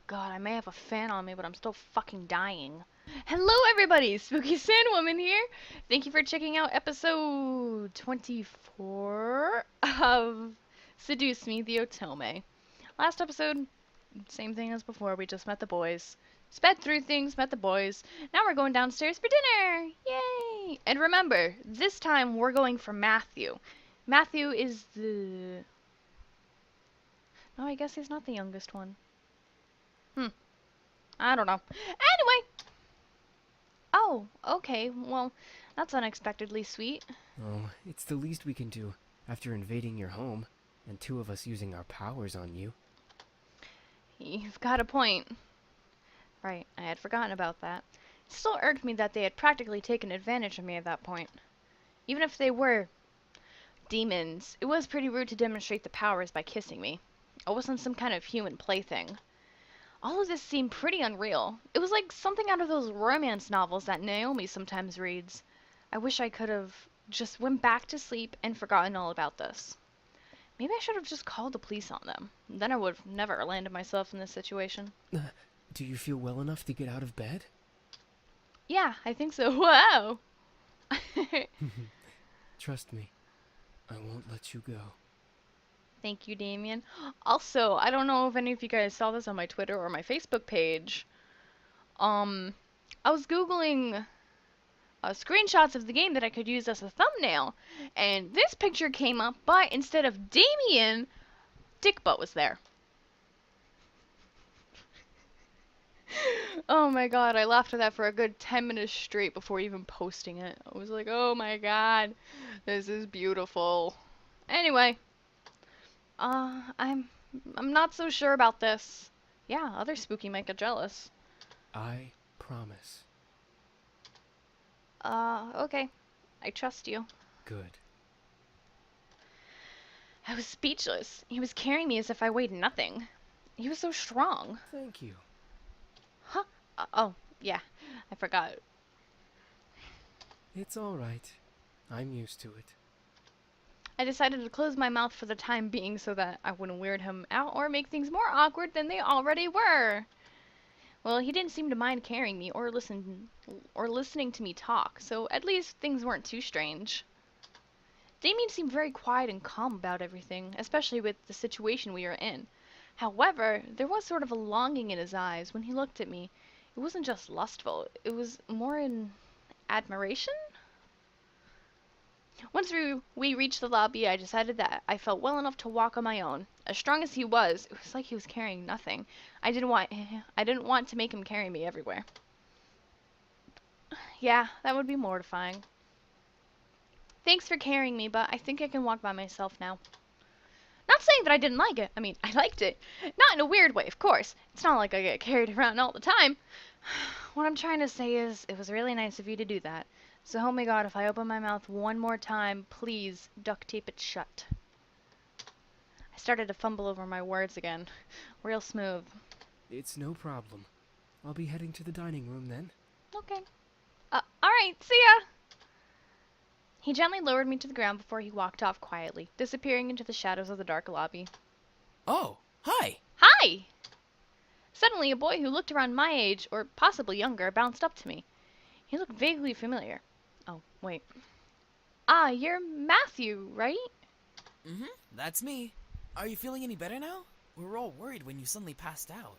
God, I may have a fan on me, but I'm still fucking dying. Hello, everybody! Spooky Sandwoman here. Thank you for checking out episode 24 of Seduce Me, the Otome. Last episode, same thing as before. We just met the boys. Sped through things, met the boys. Now we're going downstairs for dinner! Yay! And remember, this time we're going for Matthew. Matthew is the... No, I guess he's not the youngest one. I don't know. Anyway. Oh, okay. Well, that's unexpectedly sweet. Oh, it's the least we can do after invading your home and two of us using our powers on you. You've got a point. Right, I had forgotten about that. It still irked me that they had practically taken advantage of me at that point. Even if they were demons, it was pretty rude to demonstrate the powers by kissing me. I wasn't some kind of human plaything. All of this seemed pretty unreal. It was like something out of those romance novels that Naomi sometimes reads. I wish I could have just went back to sleep and forgotten all about this. Maybe I should have just called the police on them. Then I would have never landed myself in this situation. Do you feel well enough to get out of bed? Yeah, I think so. Wow! Trust me, I won't let you go. Thank you, Damien. Also, I don't know if any of you guys saw this on my Twitter or my Facebook page. I was Googling screenshots of the game that I could use as a thumbnail, and this picture came up, but instead of Damien, Dickbutt was there. Oh my god, I laughed at that for a good 10 minutes straight before even posting it. I was like, oh my god, this is beautiful. Anyway. I'm not so sure about this. Yeah, other spooky might get jealous. I promise. Okay. I trust you. Good. I was speechless. He was carrying me as if I weighed nothing. He was so strong. Thank you. Huh? Oh, yeah. I forgot. It's all right. I'm used to it. I decided to close my mouth for the time being so that I wouldn't weird him out or make things more awkward than they already were. Well, he didn't seem to mind carrying me or listening to me talk, so at least things weren't too strange. Damien seemed very quiet and calm about everything, especially with the situation we were in. However, there was sort of a longing in his eyes when he looked at me. It wasn't just lustful, it was more in admiration? Once we reached the lobby, I decided that I felt well enough to walk on my own. As strong as he was, it was like he was carrying nothing. I didn't want to make him carry me everywhere. Yeah, that would be mortifying. Thanks for carrying me, but I think I can walk by myself now. Not saying that I didn't like it. I mean, I liked it. Not in a weird way, of course. It's not like I get carried around all the time. What I'm trying to say is, it was really nice of you to do that. So help me God, if I open my mouth one more time, please duct tape it shut. I started to fumble over my words again. Real smooth. It's no problem. I'll be heading to the dining room then. Okay. Alright, see ya! He gently lowered me to the ground before he walked off quietly, disappearing into the shadows of the dark lobby. Oh, hi! Hi! Suddenly, a boy who looked around my age, or possibly younger, bounced up to me. He looked vaguely familiar. Oh, wait. Ah, you're Matthew, right? Mm-hmm, that's me. Are you feeling any better now? We were all worried when you suddenly passed out.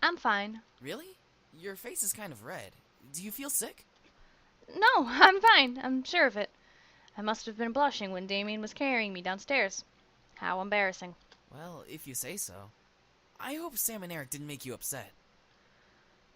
I'm fine. Really? Your face is kind of red. Do you feel sick? No, I'm fine. I'm sure of it. I must have been blushing when Damien was carrying me downstairs. How embarrassing. Well, if you say so. I hope Sam and Eric didn't make you upset.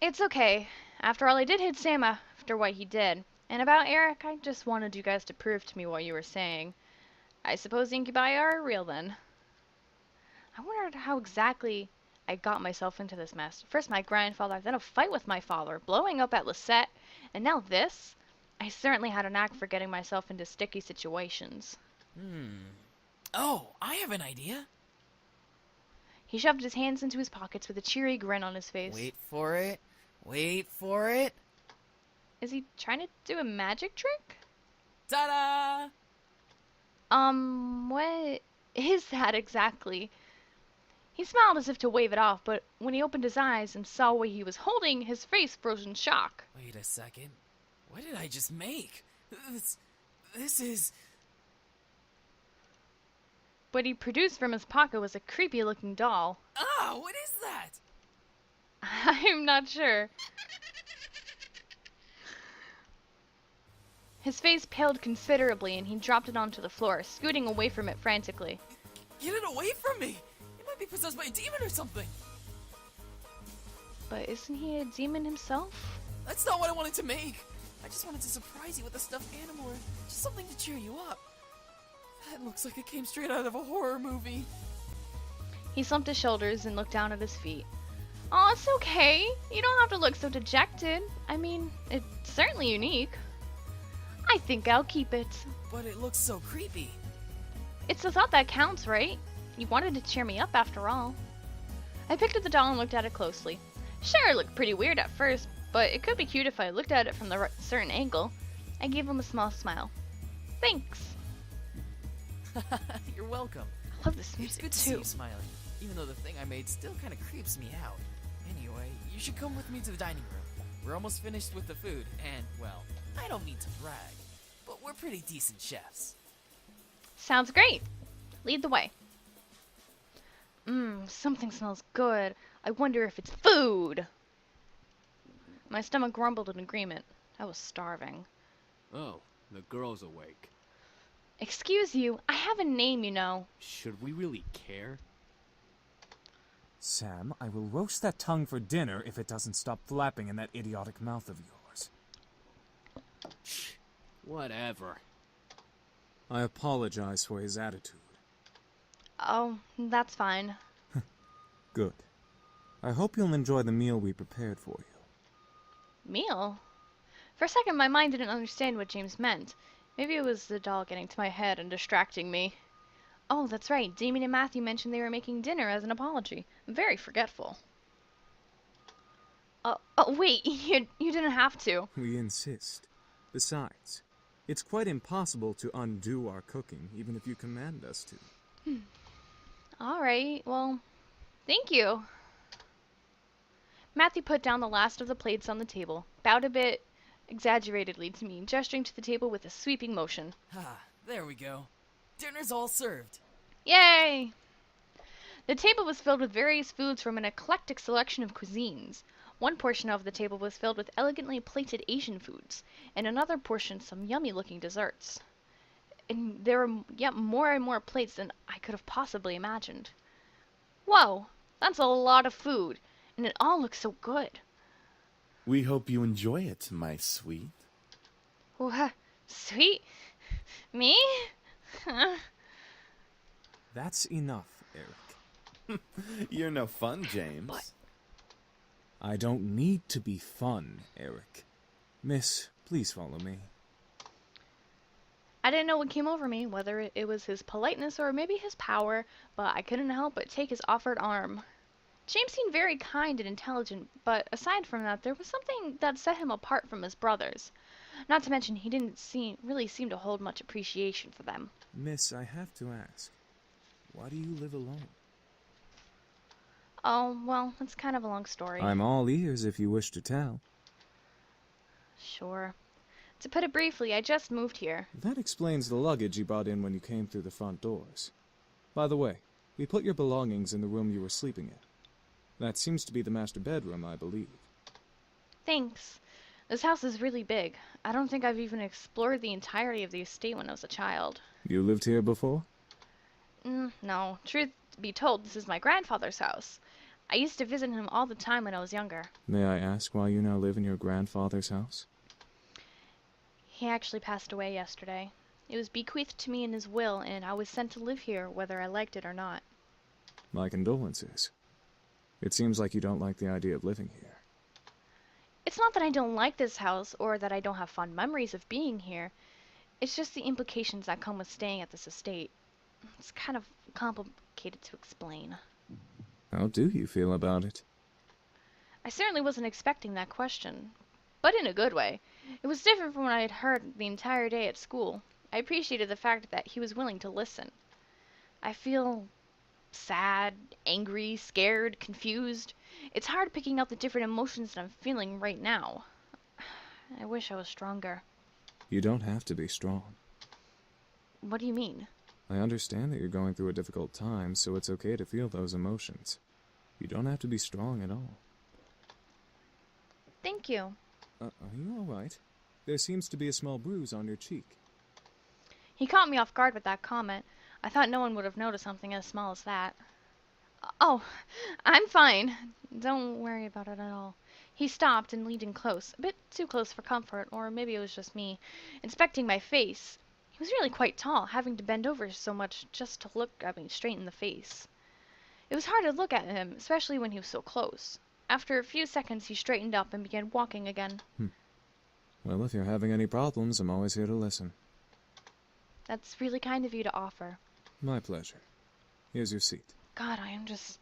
It's okay. After all, I did hit Sam after what he did. And about Eric, I just wanted you guys to prove to me what you were saying. I suppose the incubi are real then. I wondered how exactly I got myself into this mess. First my grandfather, then a fight with my father, blowing up at Lisette, and now this? I certainly had a knack for getting myself into sticky situations. Oh, I have an idea. He shoved his hands into his pockets with a cheery grin on his face. Wait for it. Wait for it. Is he trying to do a magic trick? Ta-da! What is that exactly? He smiled as if to wave it off, but when he opened his eyes and saw what he was holding, his face froze in shock. Wait a second. What did I just make? This is... What he produced from his pocket was a creepy-looking doll. Ah, what is that? I'm not sure. His face paled considerably and he dropped it onto the floor, scooting away from it frantically. Get it away from me! It might be possessed by a demon or something! But isn't he a demon himself? That's not what I wanted to make! I just wanted to surprise you with a stuffed animal or just something to cheer you up. That looks like it came straight out of a horror movie. He slumped his shoulders and looked down at his feet. Oh, it's okay. You don't have to look so dejected. I mean, it's certainly unique. I think I'll keep it. But it looks so creepy. It's the thought that counts, right? You wanted to cheer me up after all. I picked up the doll and looked at it closely. Sure, it looked pretty weird at first, but it could be cute if I looked at it from the certain angle. I gave him a small smile. Thanks. You're welcome. I love this It's music good to see too. you smiling, even though the thing I made still kind of creeps me out. Anyway, you should come with me to the dining room. We're almost finished with the food, and, well, I don't mean to brag, but we're pretty decent chefs. Sounds great. Lead the way. Something smells good. I wonder if it's food. My stomach grumbled in agreement. I was starving. Oh, the girl's awake. Excuse you, I have a name, you know. Should we really care? Sam, I will roast that tongue for dinner if it doesn't stop flapping in that idiotic mouth of yours. Whatever. I apologize for his attitude. Oh, that's fine. Good. I hope you'll enjoy the meal we prepared for you. Meal? For a second, my mind didn't understand what James meant. Maybe it was the doll getting to my head and distracting me. Oh, that's right. Damien and Matthew mentioned they were making dinner as an apology. I'm very forgetful. Oh, wait. You didn't have to. We insist. Besides, it's quite impossible to undo our cooking, even if you command us to. All right. Well, thank you. Matthew put down the last of the plates on the table, bowed a bit exaggeratedly to me, gesturing to the table with a sweeping motion. Ah, there we go. Dinner's all served. Yay! The table was filled with various foods from an eclectic selection of cuisines. One portion of the table was filled with elegantly plated Asian foods, and another portion some yummy-looking desserts. And there were yet more and more plates than I could have possibly imagined. Whoa, that's a lot of food, and it all looks so good. We hope you enjoy it, my sweet. What? Sweet? Me? That's enough, Eric. You're no fun, James. But- I don't need to be fun, Eric. Miss, please follow me. I didn't know what came over me, whether it was his politeness or maybe his power, but I couldn't help but take his offered arm. James seemed very kind and intelligent, but aside from that, there was something that set him apart from his brothers. Not to mention, he didn't really seem to hold much appreciation for them. Miss, I have to ask, why do you live alone? Oh, well, that's kind of a long story. I'm all ears if you wish to tell. Sure. To put it briefly, I just moved here. That explains the luggage you brought in when you came through the front doors. By the way, we put your belongings in the room you were sleeping in. That seems to be the master bedroom, I believe. Thanks. This house is really big. I don't think I've even explored the entirety of the estate when I was a child. You lived here before? No. Truth be told, this is my grandfather's house. I used to visit him all the time when I was younger. May I ask why you now live in your grandfather's house? He actually passed away yesterday. It was bequeathed to me in his will, and I was sent to live here whether I liked it or not. My condolences. It seems like you don't like the idea of living here. It's not that I don't like this house, or that I don't have fond memories of being here. It's just the implications that come with staying at this estate. It's kind of complicated to explain. How do you feel about it? I certainly wasn't expecting that question, but in a good way. It was different from what I had heard the entire day at school. I appreciated the fact that he was willing to listen. I feel sad, angry, scared, confused. It's hard picking out the different emotions that I'm feeling right now. I wish I was stronger. You don't have to be strong. What do you mean? I understand that you're going through a difficult time, so it's okay to feel those emotions. You don't have to be strong at all. Thank you. Are you alright? There seems to be a small bruise on your cheek. He caught me off guard with that comment. I thought no one would have noticed something as small as that. Oh, I'm fine. Don't worry about it at all. He stopped and leaned in close, a bit too close for comfort, or maybe it was just me, inspecting my face. He was really quite tall, having to bend over so much just to look at me straight in the face. It was hard to look at him, especially when he was so close. After a few seconds, he straightened up and began walking again. Well, if you're having any problems, I'm always here to listen. That's really kind of you to offer. My pleasure. Here's your seat. God, I am just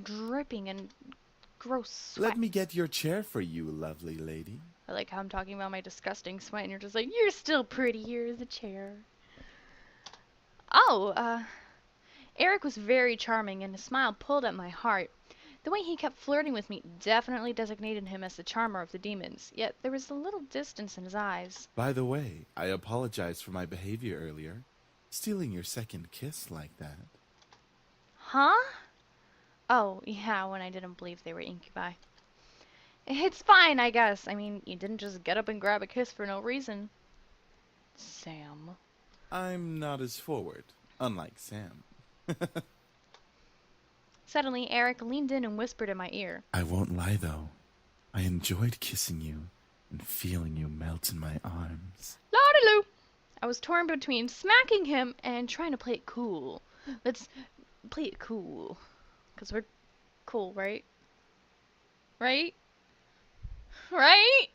dripping in gross sweat. Let me get your chair for you, lovely lady. I like how I'm talking about my disgusting sweat, and you're just like, you're still pretty, here's a chair. Oh, Eric was very charming, and his smile pulled at my heart. The way he kept flirting with me definitely designated him as the charmer of the demons, yet there was a little distance in his eyes. By the way, I apologize for my behavior earlier. Stealing your second kiss like that. Huh? Oh, yeah, when I didn't believe they were incubi. It's fine, I guess. I mean, you didn't just get up and grab a kiss for no reason. Sam. I'm not as forward, unlike Sam. Suddenly, Eric leaned in and whispered in my ear. I won't lie, though. I enjoyed kissing you and feeling you melt in my arms. Lordy-loo! I was torn between smacking him and trying to play it cool. Let's play it cool. Because we're cool, right? Right? Right?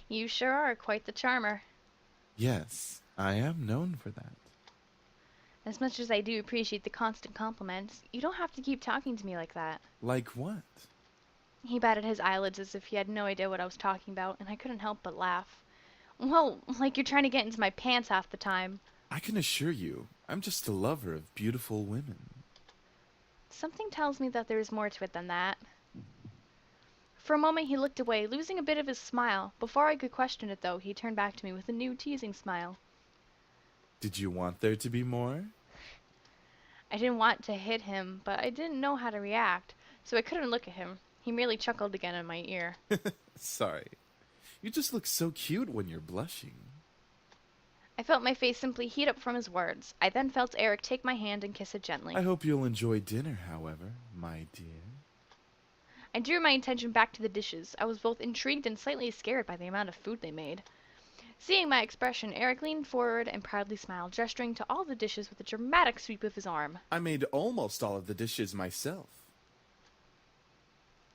You sure are quite the charmer. Yes, I am known for that. As much as I do appreciate the constant compliments, you don't have to keep talking to me like that. Like what? He batted his eyelids as if he had no idea what I was talking about, and I couldn't help but laugh. Well, like you're trying to get into my pants half the time. I can assure you, I'm just a lover of beautiful women. Something tells me that there is more to it than that. For a moment he looked away, losing a bit of his smile. Before I could question it, though, he turned back to me with a new teasing smile. Did you want there to be more? I didn't want to hit him, but I didn't know how to react, so I couldn't look at him. He merely chuckled again in my ear. Sorry. You just look so cute when you're blushing. I felt my face simply heat up from his words. I then felt Eric take my hand and kiss it gently. I hope you'll enjoy dinner, however, my dear. I drew my attention back to the dishes. I was both intrigued and slightly scared by the amount of food they made. Seeing my expression, Eric leaned forward and proudly smiled, gesturing to all the dishes with a dramatic sweep of his arm. I made almost all of the dishes myself.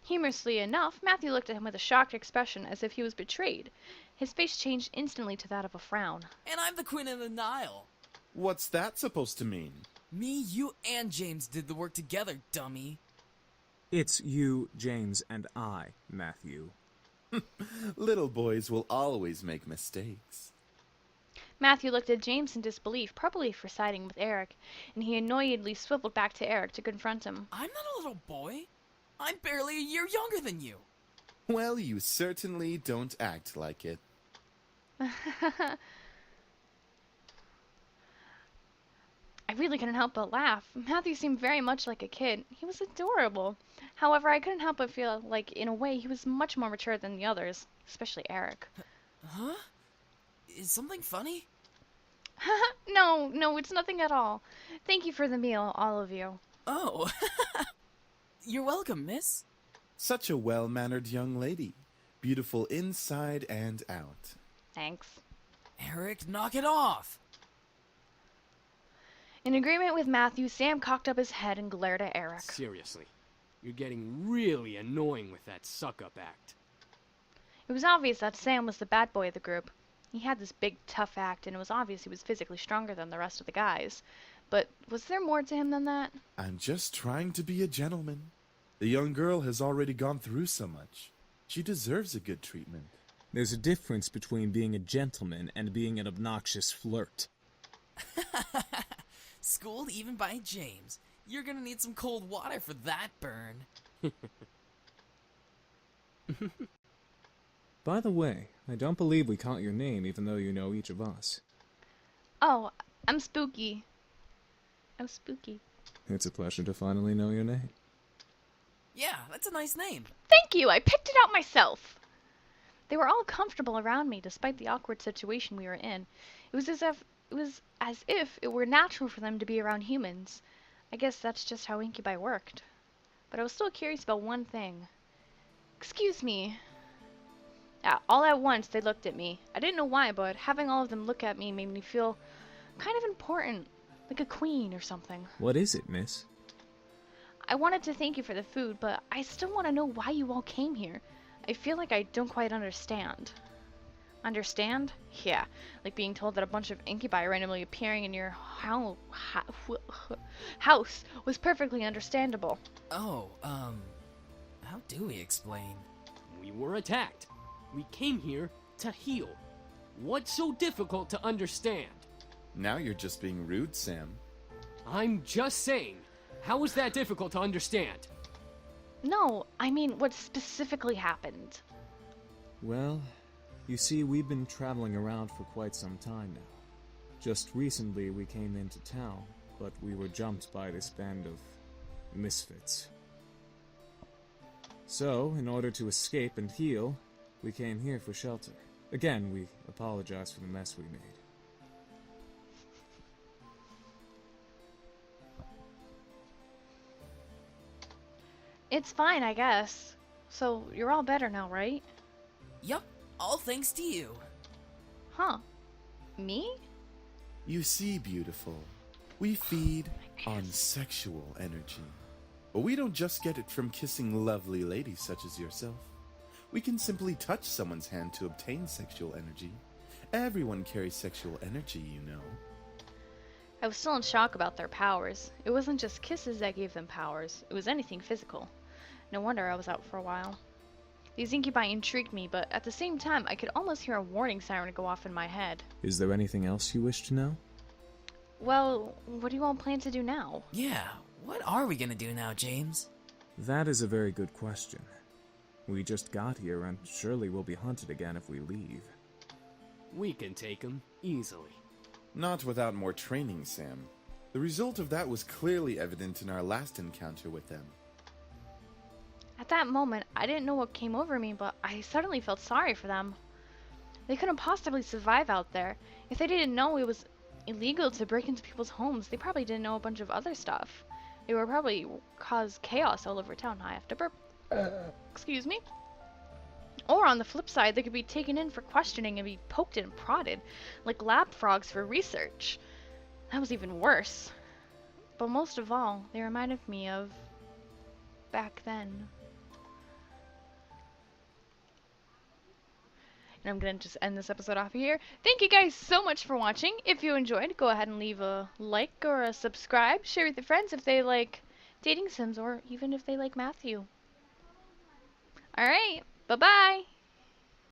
Humorously enough, Matthew looked at him with a shocked expression as if he was betrayed. His face changed instantly to that of a frown. And I'm the queen of the Nile. What's that supposed to mean? Me, you, and James did the work together, dummy. It's you, James, and I, Matthew. Little boys will always make mistakes. Matthew looked at James in disbelief, probably for siding with Eric, and he annoyedly swiveled back to Eric to confront him. I'm not a little boy. I'm barely a year younger than you. Well, you certainly don't act like it. I really couldn't help but laugh. Matthew seemed very much like a kid. He was adorable. However, I couldn't help but feel like, in a way, he was much more mature than the others, especially Eric. Huh? Is something funny? No, it's nothing at all. Thank you for the meal, all of you. Oh. You're welcome, miss. Such a well-mannered young lady. Beautiful inside and out. Thanks. Eric, knock it off. In agreement with Matthew, Sam cocked up his head and glared at Eric. Seriously, you're getting really annoying with that suck-up act. It was obvious that Sam was the bad boy of the group. He had this big, tough act, and it was obvious he was physically stronger than the rest of the guys. But was there more to him than that? I'm just trying to be a gentleman. The young girl has already gone through so much. She deserves a good treatment. There's a difference between being a gentleman and being an obnoxious flirt. Schooled even by James. You're gonna need some cold water for that burn. By the way, I don't believe we caught your name even though you know each of us. Oh, I'm Spooky. I'm Spooky. It's a pleasure to finally know your name. Yeah, that's a nice name. Thank you, I picked it out myself. They were all comfortable around me despite the awkward situation we were in. It was as if it were natural for them to be around humans. I guess that's just how incubi worked. But I was still curious about one thing. Excuse me. All at once they looked at me. I didn't know why, but having all of them look at me made me feel kind of important, like a queen or something. What is it, miss? I wanted to thank you for the food, but I still want to know why you all came here. I feel like I don't quite understand. Understand? Yeah, like being told that a bunch of incubi randomly appearing in your house was perfectly understandable. Oh, how do we explain? We were attacked. We came here to heal. What's so difficult to understand? Now you're just being rude, Sam. I'm just saying, how is that difficult to understand? No, I mean what specifically happened. Well, you see, we've been traveling around for quite some time now. Just recently we came into town, but we were jumped by this band of misfits. So, in order to escape and heal, we came here for shelter. Again, we apologize for the mess we made. It's fine, I guess. So, you're all better now, right? Yup, all thanks to you. Huh. Me? You see, beautiful, we feed on sexual energy. But we don't just get it from kissing lovely ladies such as yourself. We can simply touch someone's hand to obtain sexual energy. Everyone carries sexual energy, you know. I was still in shock about their powers. It wasn't just kisses that gave them powers. It was anything physical. No wonder I was out for a while. These incubi intrigued me, but at the same time, I could almost hear a warning siren go off in my head. Is there anything else you wish to know? Well, what do you all plan to do now? Yeah, what are we gonna do now, James? That is a very good question. We just got here and surely we'll be hunted again if we leave. We can take him easily. Not without more training, Sam. The result of that was clearly evident in our last encounter with them. At that moment, I didn't know what came over me, but I suddenly felt sorry for them. They couldn't possibly survive out there. If they didn't know it was illegal to break into people's homes, they probably didn't know a bunch of other stuff. It would probably cause chaos all over town. I have to burp. Excuse me. Or on the flip side, they could be taken in for questioning and be poked and prodded, like lab frogs for research. That was even worse. But most of all, they reminded me of back then. And I'm gonna just end this episode off here. Thank you guys so much for watching. If you enjoyed, go ahead and leave a like or a subscribe. Share with your friends if they like dating sims or even if they like Matthew. Alright, bye-bye!